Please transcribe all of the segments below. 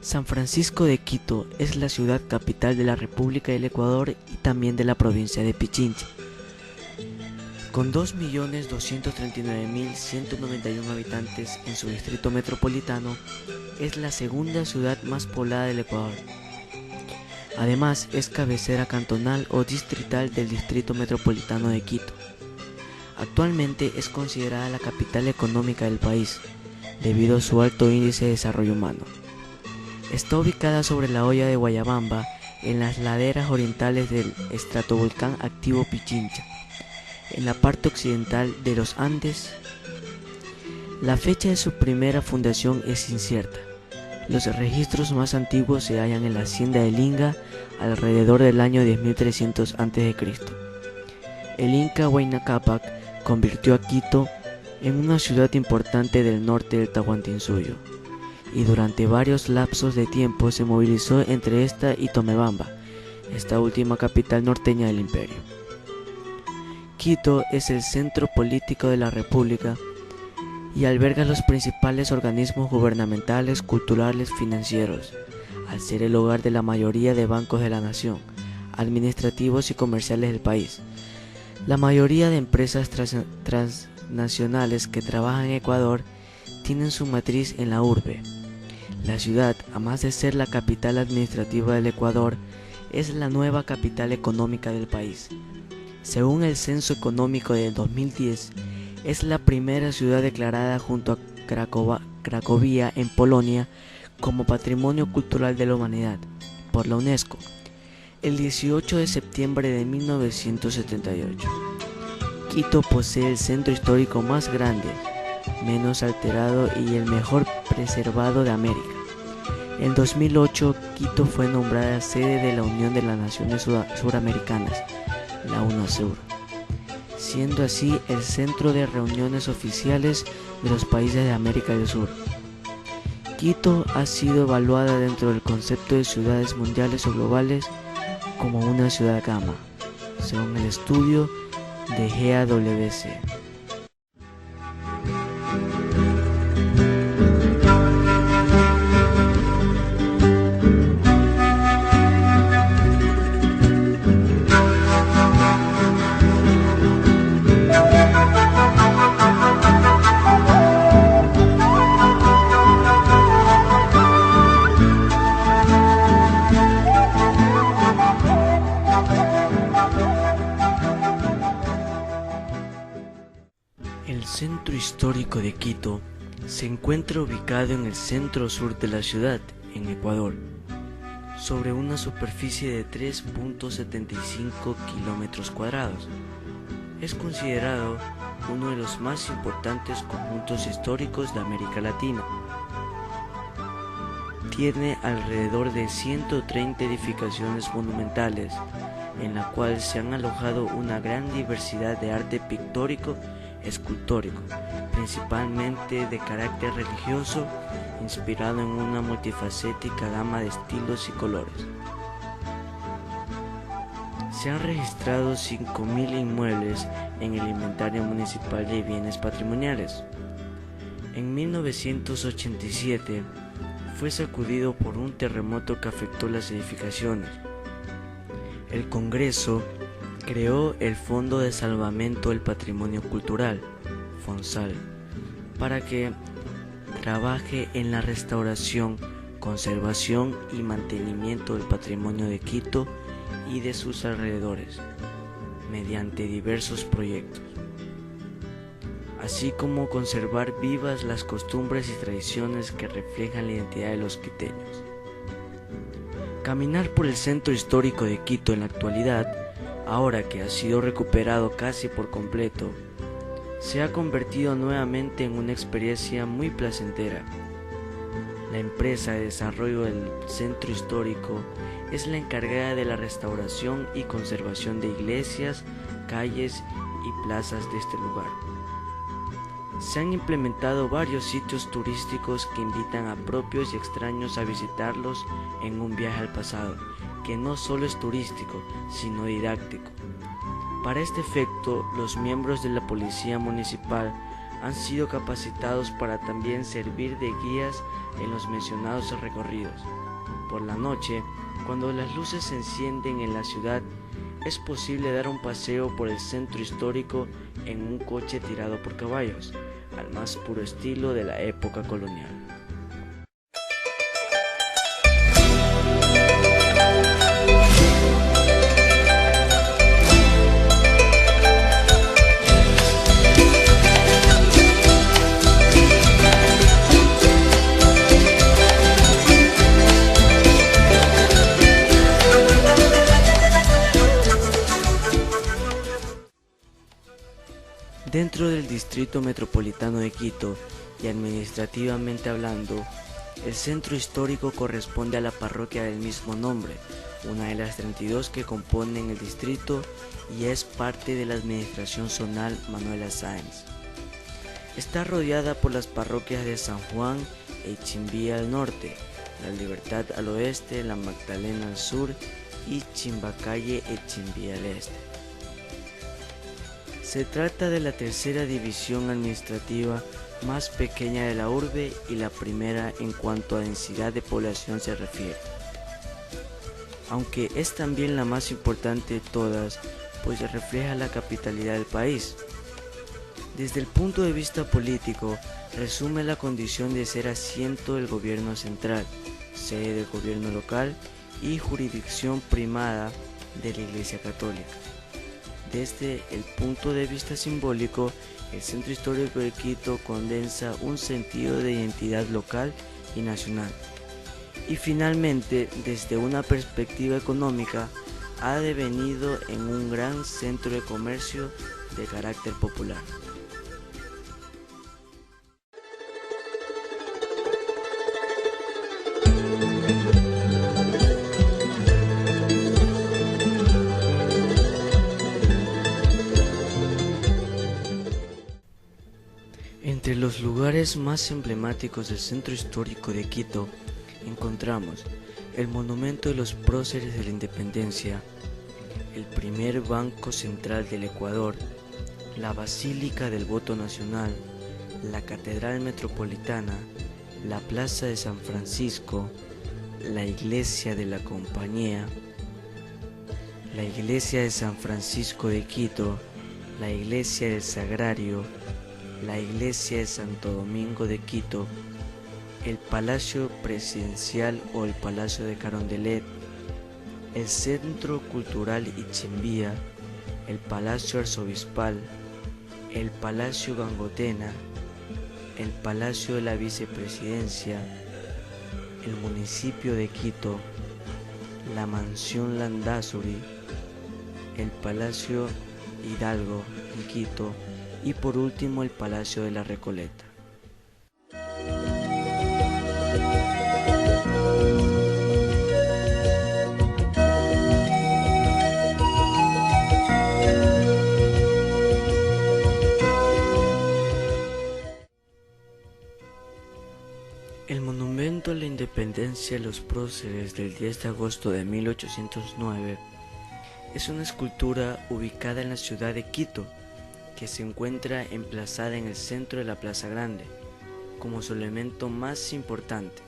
San Francisco de Quito es la ciudad capital de la República del Ecuador y también de la provincia de Pichincha. Con 2.239.191 habitantes en su distrito metropolitano, es la segunda ciudad más poblada del Ecuador. Además, es cabecera cantonal o distrital del distrito metropolitano de Quito. Actualmente es considerada la capital económica del país, debido a su alto índice de desarrollo humano. Está ubicada sobre la hoya de Guayabamba, en las laderas orientales del estratovolcán activo Pichincha, en la parte occidental de los Andes. La fecha de su primera fundación es incierta. Los registros más antiguos se hallan en la hacienda de Linga alrededor del año 10.300 a.C. El Inca Huayna Cápac convirtió a Quito en una ciudad importante del norte del Tahuantinsuyo, y durante varios lapsos de tiempo se movilizó entre esta y Tomebamba, esta última capital norteña del imperio. Quito es el centro político de la República y alberga los principales organismos gubernamentales, culturales, financieros, al ser el hogar de la mayoría de bancos de la nación, administrativos y comerciales del país. La mayoría de empresas transnacionales que trabajan en Ecuador tienen su matriz en la urbe. La ciudad, además de ser la capital administrativa del Ecuador, es la nueva capital económica del país. Según el Censo Económico de 2010, es la primera ciudad declarada junto a Cracovia en Polonia como Patrimonio Cultural de la Humanidad por la UNESCO el 18 de septiembre de 1978. Quito posee el centro histórico más grande, menos alterado y el mejor preservado de América. En 2008, Quito fue nombrada sede de la Unión de las Naciones Suramericanas, la UNASUR, siendo así el centro de reuniones oficiales de los países de América del Sur. Quito ha sido evaluada dentro del concepto de ciudades mundiales o globales como una ciudad gama, según el estudio de GAWC. El centro histórico de Quito se encuentra ubicado en el centro-sur de la ciudad, en Ecuador, sobre una superficie de 3.75 kilómetros cuadrados. Es considerado uno de los más importantes conjuntos históricos de América Latina. Tiene alrededor de 130 edificaciones monumentales, en la cual se han alojado una gran diversidad de arte pictórico escultórico, principalmente de carácter religioso, inspirado en una multifacética gama de estilos y colores. Se han registrado 5.000 inmuebles en el inventario municipal de bienes patrimoniales. En 1987 fue sacudido por un terremoto que afectó las edificaciones. El Congreso creó el Fondo de Salvamento del Patrimonio Cultural, FONSAL, para que trabaje en la restauración, conservación y mantenimiento del patrimonio de Quito y de sus alrededores, mediante diversos proyectos, así como conservar vivas las costumbres y tradiciones que reflejan la identidad de los quiteños. Caminar por el centro histórico de Quito en la actualidad, ahora que ha sido recuperado casi por completo, se ha convertido nuevamente en una experiencia muy placentera. La empresa de desarrollo del centro histórico es la encargada de la restauración y conservación de iglesias, calles y plazas de este lugar. Se han implementado varios sitios turísticos que invitan a propios y extraños a visitarlos en un viaje al pasado, que no solo es turístico, sino didáctico. Para este efecto, los miembros de la Policía Municipal han sido capacitados para también servir de guías en los mencionados recorridos. Por la noche, cuando las luces se encienden en la ciudad, es posible dar un paseo por el centro histórico en un coche tirado por caballos, al más puro estilo de la época colonial. Dentro del Distrito Metropolitano de Quito y administrativamente hablando, el centro histórico corresponde a la parroquia del mismo nombre, una de las 32 que componen el distrito y es parte de la administración zonal Manuela Sáenz. Está rodeada por las parroquias de San Juan e Chimbía al norte, La Libertad al oeste, La Magdalena al sur y Chimbacalle e Chimbía al este. Se trata de la tercera división administrativa más pequeña de la urbe y la primera en cuanto a densidad de población se refiere. Aunque es también la más importante de todas, pues refleja la capitalidad del país. Desde el punto de vista político, resume la condición de ser asiento del gobierno central, sede del gobierno local y jurisdicción primada de la Iglesia Católica. Desde el punto de vista simbólico, el Centro Histórico de Quito condensa un sentido de identidad local y nacional. Y finalmente, desde una perspectiva económica, ha devenido en un gran centro de comercio de carácter popular. Entre los lugares más emblemáticos del centro histórico de Quito encontramos el monumento de los próceres de la independencia, el primer banco central del Ecuador, la Basílica del Voto Nacional, la Catedral Metropolitana, la Plaza de San Francisco, la Iglesia de la Compañía, la Iglesia de San Francisco de Quito, la Iglesia del Sagrario, la Iglesia de Santo Domingo de Quito, el Palacio Presidencial o el Palacio de Carondelet, el Centro Cultural Ichimbía, el Palacio Arzobispal, el Palacio Gangotena, el Palacio de la Vicepresidencia, el Municipio de Quito, la Mansión Landázuri, el Palacio Hidalgo en Quito y por último el Palacio de la Recoleta. El monumento a la independencia de los próceres del 10 de agosto de 1809 es una escultura ubicada en la ciudad de Quito, que se encuentra emplazada en el centro de la Plaza Grande, como su elemento más importante.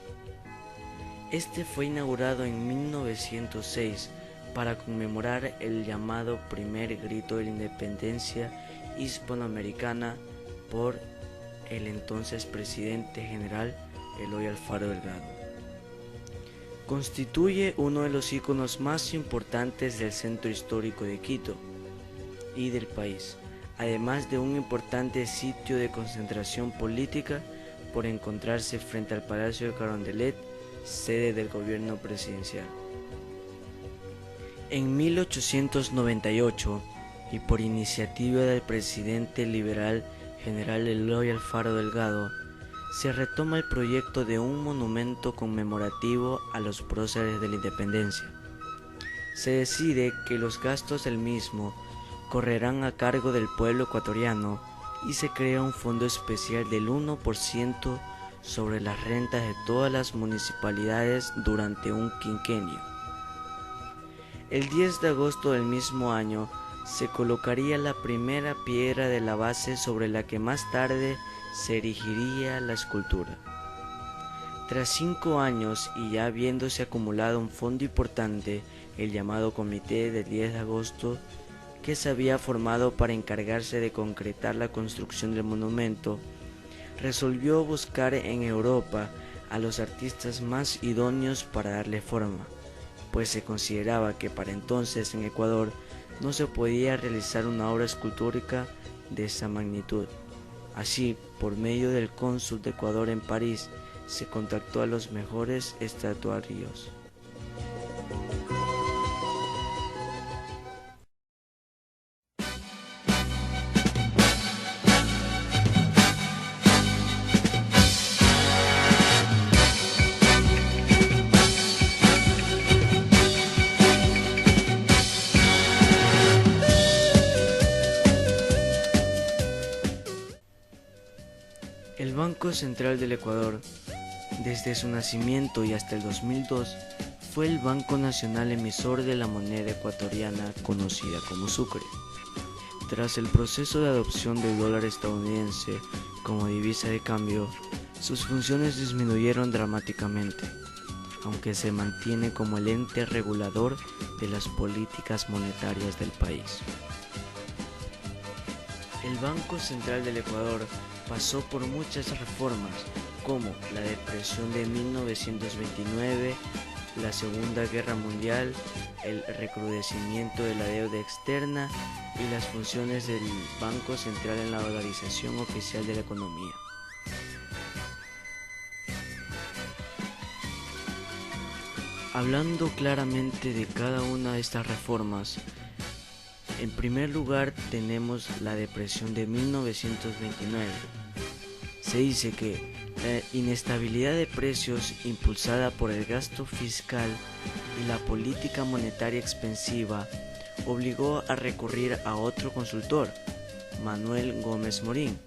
Este fue inaugurado en 1906 para conmemorar el llamado primer grito de la independencia hispanoamericana por el entonces presidente general Eloy Alfaro Delgado. Constituye uno de los íconos más importantes del centro histórico de Quito y del país, además de un importante sitio de concentración política por encontrarse frente al Palacio de Carondelet, sede del gobierno presidencial. En 1898, y por iniciativa del presidente liberal general Eloy Alfaro Delgado, se retoma el proyecto de un monumento conmemorativo a los próceres de la independencia. Se decide que los gastos del mismo correrán a cargo del pueblo ecuatoriano y se crea un fondo especial del 1% sobre las rentas de todas las municipalidades durante un quinquenio. El 10 de agosto del mismo año se colocaría la primera piedra de la base sobre la que más tarde se erigiría la escultura. Tras 5 años y ya habiéndose acumulado un fondo importante, el llamado Comité del 10 de agosto, que se había formado para encargarse de concretar la construcción del monumento, resolvió buscar en Europa a los artistas más idóneos para darle forma, pues se consideraba que para entonces en Ecuador no se podía realizar una obra escultórica de esa magnitud. Así, por medio del cónsul de Ecuador en París, se contactó a los mejores estatuarios. El Banco Central del Ecuador, desde su nacimiento y hasta el 2002, fue el Banco Nacional emisor de la moneda ecuatoriana conocida como sucre. Tras el proceso de adopción del dólar estadounidense como divisa de cambio, sus funciones disminuyeron dramáticamente, aunque se mantiene como el ente regulador de las políticas monetarias del país. El Banco Central del Ecuador pasó por muchas reformas, como la depresión de 1929, la Segunda Guerra Mundial, el recrudecimiento de la deuda externa y las funciones del Banco Central en la dolarización oficial de la economía. Hablando claramente de cada una de estas reformas, en primer lugar tenemos la depresión de 1929. Se dice que la inestabilidad de precios impulsada por el gasto fiscal y la política monetaria expansiva obligó a recurrir a otro consultor, Manuel Gómez Morín,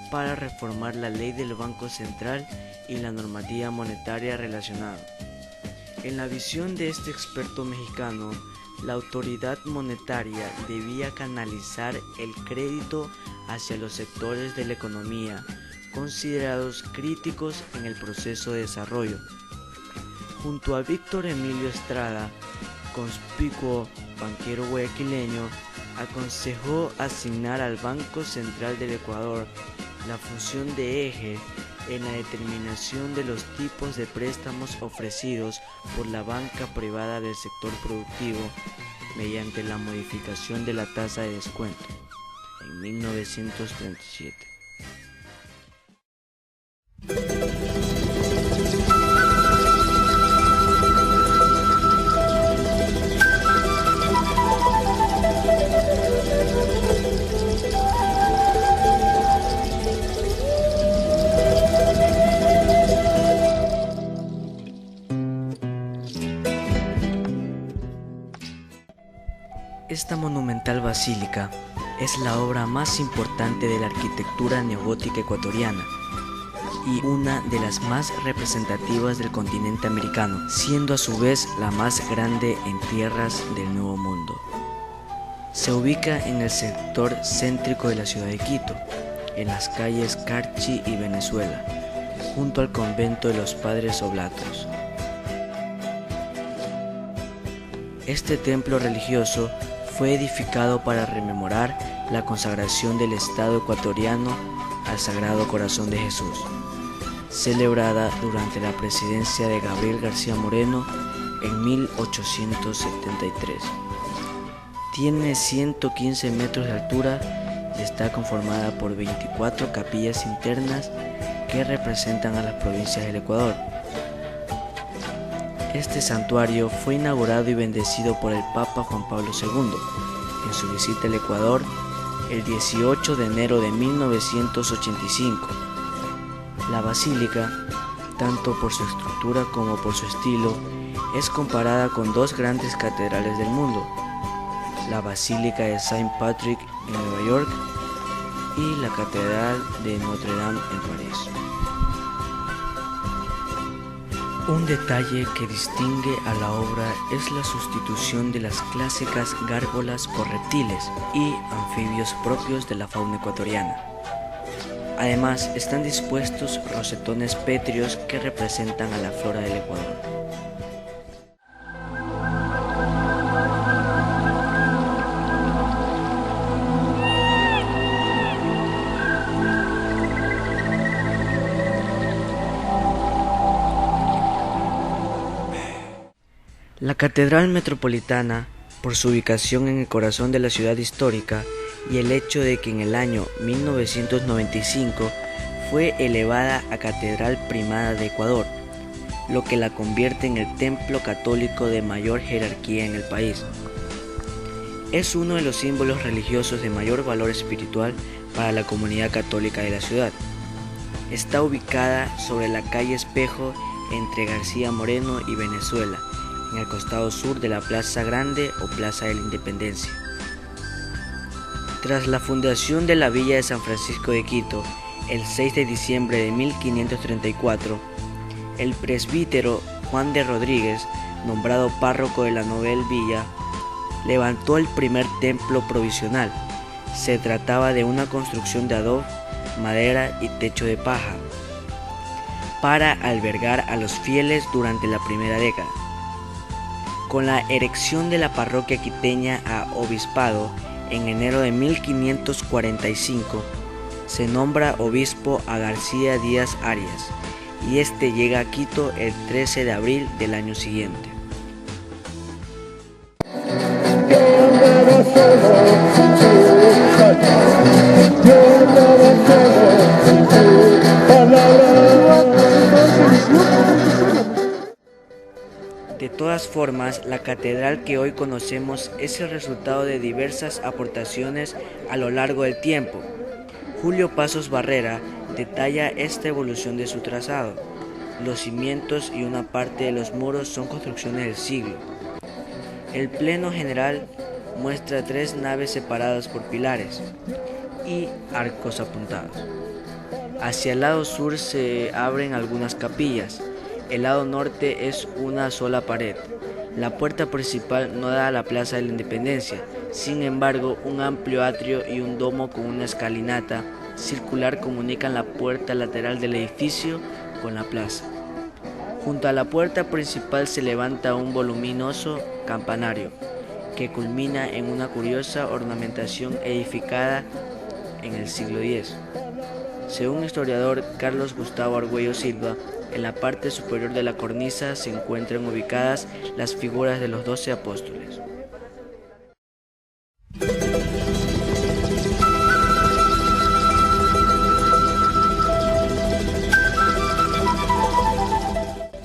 para reformar la ley del Banco Central y la normativa monetaria relacionada. En la visión de este experto mexicano, la autoridad monetaria debía canalizar el crédito hacia los sectores de la economía considerados críticos en el proceso de desarrollo. Junto a Víctor Emilio Estrada, conspicuo banquero guayaquileño, aconsejó asignar al Banco Central del Ecuador la función de eje en la determinación de los tipos de préstamos ofrecidos por la banca privada del sector productivo mediante la modificación de la tasa de descuento en 1937. Esta monumental basílica es la obra más importante de la arquitectura neogótica ecuatoriana y una de las más representativas del continente americano, siendo a su vez la más grande en tierras del Nuevo Mundo. Se ubica en el sector céntrico de la ciudad de Quito, en las calles Carchi y Venezuela, junto al convento de los Padres Oblatos. Este templo religioso fue edificado para rememorar la consagración del Estado ecuatoriano al Sagrado Corazón de Jesús, celebrada durante la presidencia de Gabriel García Moreno en 1873. Tiene 115 metros de altura y está conformada por 24 capillas internas que representan a las provincias del Ecuador. Este santuario fue inaugurado y bendecido por el Papa Juan Pablo II en su visita al Ecuador el 18 de enero de 1985. La basílica, tanto por su estructura como por su estilo, es comparada con dos grandes catedrales del mundo, la Basílica de Saint Patrick en Nueva York y la Catedral de Notre Dame en París. Un detalle que distingue a la obra es la sustitución de las clásicas gárgolas por reptiles y anfibios propios de la fauna ecuatoriana. Además, están dispuestos rosetones pétreos que representan a la flora del Ecuador. La Catedral Metropolitana, por su ubicación en el corazón de la ciudad histórica y el hecho de que en el año 1995 fue elevada a Catedral Primada de Ecuador, lo que la convierte en el templo católico de mayor jerarquía en el país. Es uno de los símbolos religiosos de mayor valor espiritual para la comunidad católica de la ciudad. Está ubicada sobre la calle Espejo entre García Moreno y Venezuela, en el costado sur de la Plaza Grande o Plaza de la Independencia. Tras la fundación de la Villa de San Francisco de Quito, el 6 de diciembre de 1534, el presbítero Juan de Rodríguez, nombrado párroco de la Novel Villa, levantó el primer templo provisional. Se trataba de una construcción de adobe, madera y techo de paja, para albergar a los fieles durante la primera década. Con la erección de la parroquia quiteña a obispado en enero de 1545, se nombra obispo a García Díaz Arias, y este llega a Quito el 13 de abril del año siguiente. De todas formas, la catedral que hoy conocemos es el resultado de diversas aportaciones a lo largo del tiempo. Julio Pasos Barrera detalla esta evolución de su trazado. Los cimientos y una parte de los muros son construcciones del siglo. El pleno general muestra 3 naves separadas por pilares y arcos apuntados. Hacia el lado sur se abren algunas capillas. El lado norte es una sola pared. La puerta principal no da a la Plaza de la Independencia. Sin embargo, un amplio atrio y un domo con una escalinata circular comunican la puerta lateral del edificio con la plaza. Junto a la puerta principal se levanta un voluminoso campanario que culmina en una curiosa ornamentación edificada en el siglo X. Según el historiador Carlos Gustavo Argüello Silva, en la parte superior de la cornisa se encuentran ubicadas las figuras de los 12 apóstoles.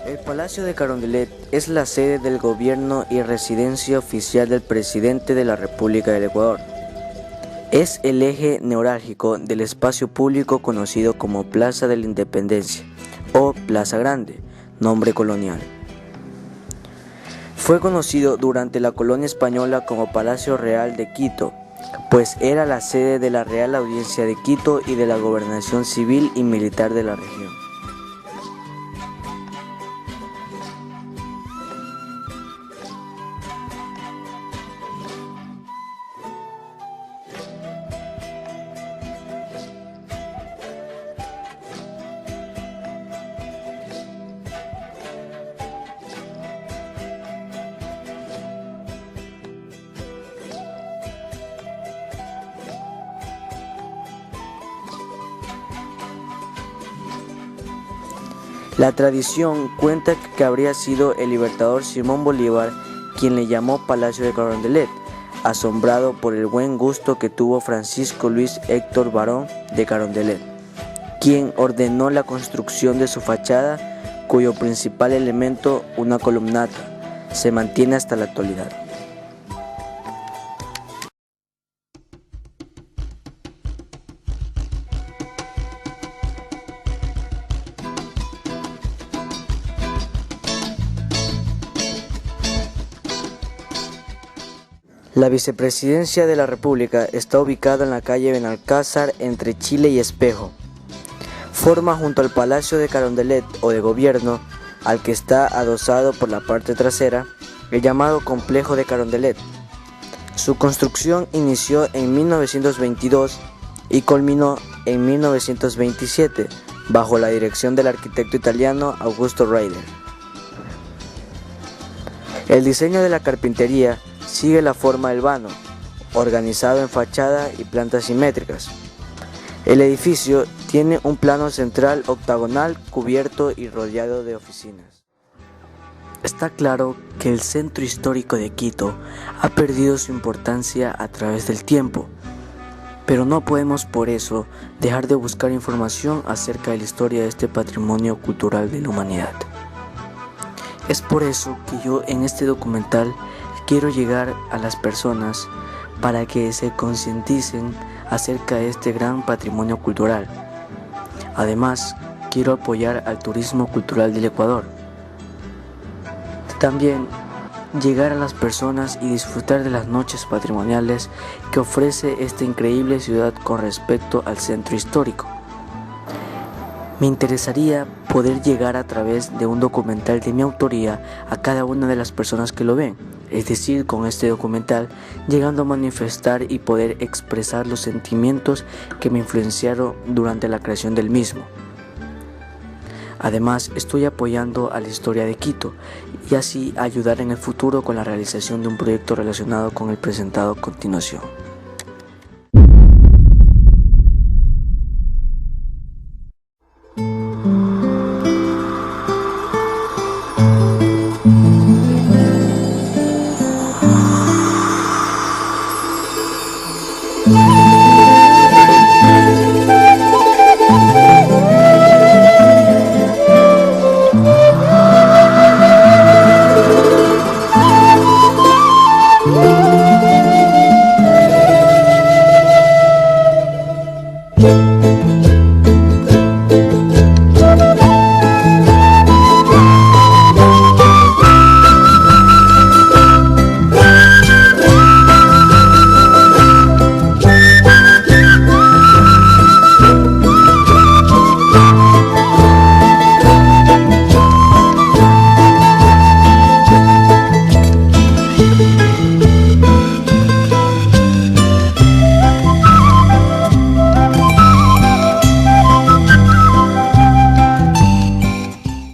El Palacio de Carondelet es la sede del gobierno y residencia oficial del presidente de la República del Ecuador. Es el eje neurálgico del espacio público conocido como Plaza de la Independencia o Plaza Grande, nombre colonial. Fue conocido durante la colonia española como Palacio Real de Quito, pues era la sede de la Real Audiencia de Quito y de la gobernación civil y militar de la región. La tradición cuenta que habría sido el libertador Simón Bolívar quien le llamó Palacio de Carondelet, asombrado por el buen gusto que tuvo Francisco Luis Héctor Barón de Carondelet, quien ordenó la construcción de su fachada, cuyo principal elemento, una columnata, se mantiene hasta la actualidad. La Vicepresidencia de la República está ubicada en la calle Benalcázar entre Chile y Espejo. Forma junto al Palacio de Carondelet o de Gobierno, al que está adosado por la parte trasera, el llamado Complejo de Carondelet. Su construcción inició en 1922 y culminó en 1927 bajo la dirección del arquitecto italiano Augusto Reider. El diseño de la carpintería sigue la forma del vano, organizado en fachada y plantas simétricas. El edificio tiene un plano central octagonal cubierto y rodeado de oficinas. Está claro que el centro histórico de Quito ha perdido su importancia a través del tiempo, pero no podemos por eso dejar de buscar información acerca de la historia de este patrimonio cultural de la humanidad. Es por eso que yo en este documental quiero llegar a las personas para que se concienticen acerca de este gran patrimonio cultural. Además, quiero apoyar al turismo cultural del Ecuador. También llegar a las personas y disfrutar de las noches patrimoniales que ofrece esta increíble ciudad con respecto al centro histórico. Me interesaría poder llegar a través de un documental de mi autoría a cada una de las personas que lo ven, es decir, con este documental llegando a manifestar y poder expresar los sentimientos que me influenciaron durante la creación del mismo. Además, estoy apoyando a la historia de Quito y así ayudar en el futuro con la realización de un proyecto relacionado con el presentado a continuación.